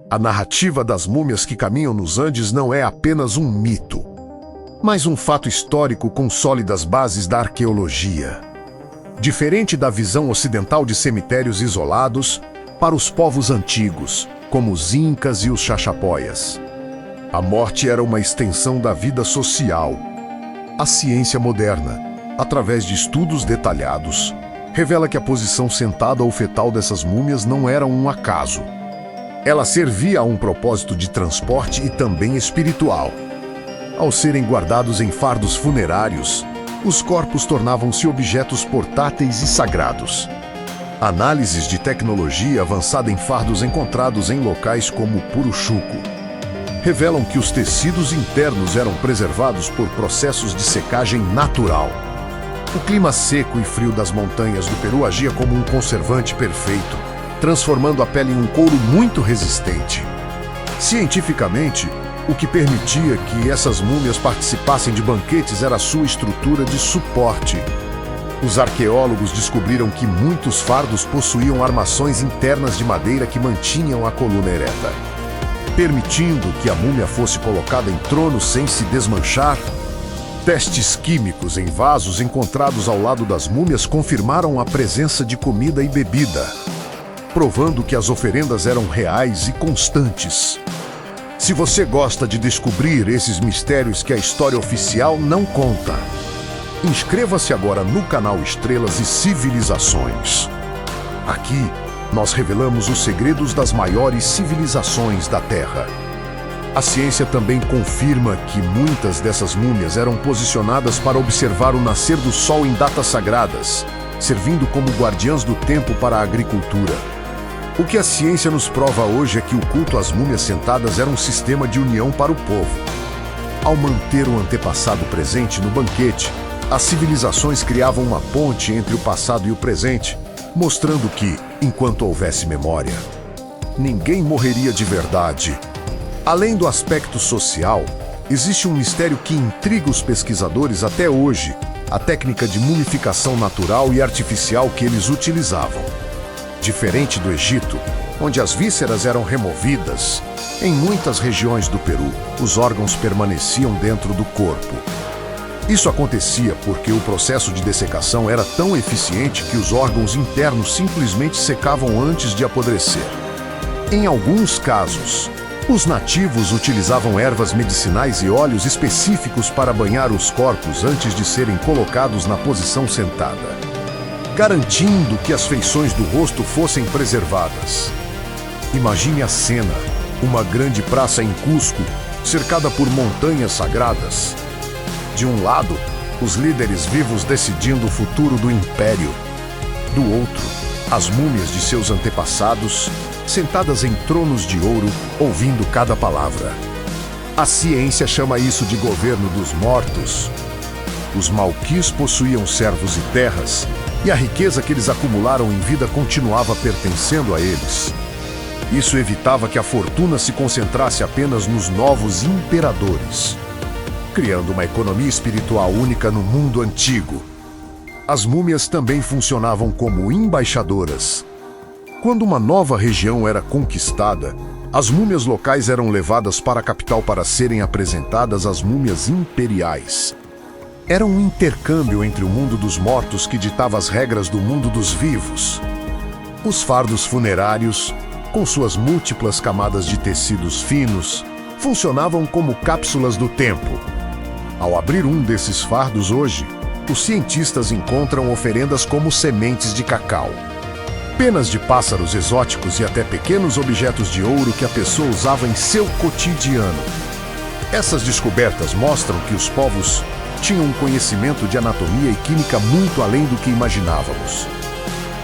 A narrativa das múmias que caminham nos Andes não é apenas um mito, mas um fato histórico com sólidas bases da arqueologia. Diferente da visão ocidental de cemitérios isolados, para os povos antigos, como os Incas e os Xaxapóias, a morte era uma extensão da vida social. A ciência moderna, através de estudos detalhados, revela que a posição sentada ou fetal dessas múmias não era um acaso. Ela servia a um propósito de transporte e também espiritual. Ao serem guardados em fardos funerários, os corpos tornavam-se objetos portáteis e sagrados. Análises de tecnologia avançada em fardos encontrados em locais como Puruchuco revelam que os tecidos internos eram preservados por processos de secagem natural. O clima seco e frio das montanhas do Peru agia como um conservante perfeito, transformando a pele em um couro muito resistente. Cientificamente, o que permitia que essas múmias participassem de banquetes era a sua estrutura de suporte. Os arqueólogos descobriram que muitos fardos possuíam armações internas de madeira que mantinham a coluna ereta, permitindo que a múmia fosse colocada em trono sem se desmanchar. Testes químicos em vasos encontrados ao lado das múmias confirmaram a presença de comida e bebida, provando que as oferendas eram reais e constantes. Se você gosta de descobrir esses mistérios que a história oficial não conta, inscreva-se agora no canal Estrelas e Civilizações. Aqui, nós revelamos os segredos das maiores civilizações da Terra. A ciência também confirma que muitas dessas múmias eram posicionadas para observar o nascer do sol em datas sagradas, servindo como guardiãs do tempo para a agricultura. O que a ciência nos prova hoje é que o culto às múmias sentadas era um sistema de união para o povo. Ao manter o antepassado presente no banquete, as civilizações criavam uma ponte entre o passado e o presente, mostrando que, enquanto houvesse memória, ninguém morreria de verdade. Além do aspecto social, existe um mistério que intriga os pesquisadores até hoje: a técnica de mumificação natural e artificial que eles utilizavam. Diferente do Egito, onde as vísceras eram removidas, em muitas regiões do Peru, os órgãos permaneciam dentro do corpo. Isso acontecia porque o processo de dessecação era tão eficiente que os órgãos internos simplesmente secavam antes de apodrecer. Em alguns casos, os nativos utilizavam ervas medicinais e óleos específicos para banhar os corpos antes de serem colocados na posição sentada, garantindo que as feições do rosto fossem preservadas. Imagine a cena: uma grande praça em Cusco, cercada por montanhas sagradas. De um lado, os líderes vivos decidindo o futuro do império. Do outro, as múmias de seus antepassados, sentadas em tronos de ouro, ouvindo cada palavra. A ciência chama isso de governo dos mortos. Os Malquis possuíam servos e terras, e a riqueza que eles acumularam em vida continuava pertencendo a eles. Isso evitava que a fortuna se concentrasse apenas nos novos imperadores, criando uma economia espiritual única no mundo antigo. As múmias também funcionavam como embaixadoras. Quando uma nova região era conquistada, as múmias locais eram levadas para a capital para serem apresentadas às múmias imperiais. Era um intercâmbio entre o mundo dos mortos que ditava as regras do mundo dos vivos. Os fardos funerários, com suas múltiplas camadas de tecidos finos, funcionavam como cápsulas do tempo. Ao abrir um desses fardos hoje, os cientistas encontram oferendas como sementes de cacau, penas de pássaros exóticos e até pequenos objetos de ouro que a pessoa usava em seu cotidiano. Essas descobertas mostram que os povos tinham um conhecimento de anatomia e química muito além do que imaginávamos.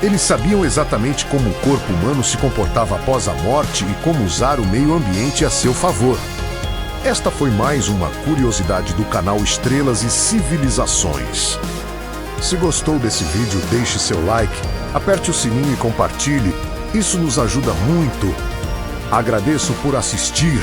Eles sabiam exatamente como o corpo humano se comportava após a morte e como usar o meio ambiente a seu favor. Esta foi mais uma curiosidade do canal Estrelas e Civilizações. Se gostou desse vídeo, deixe seu like, aperte o sininho e compartilhe. Isso nos ajuda muito. Agradeço por assistir.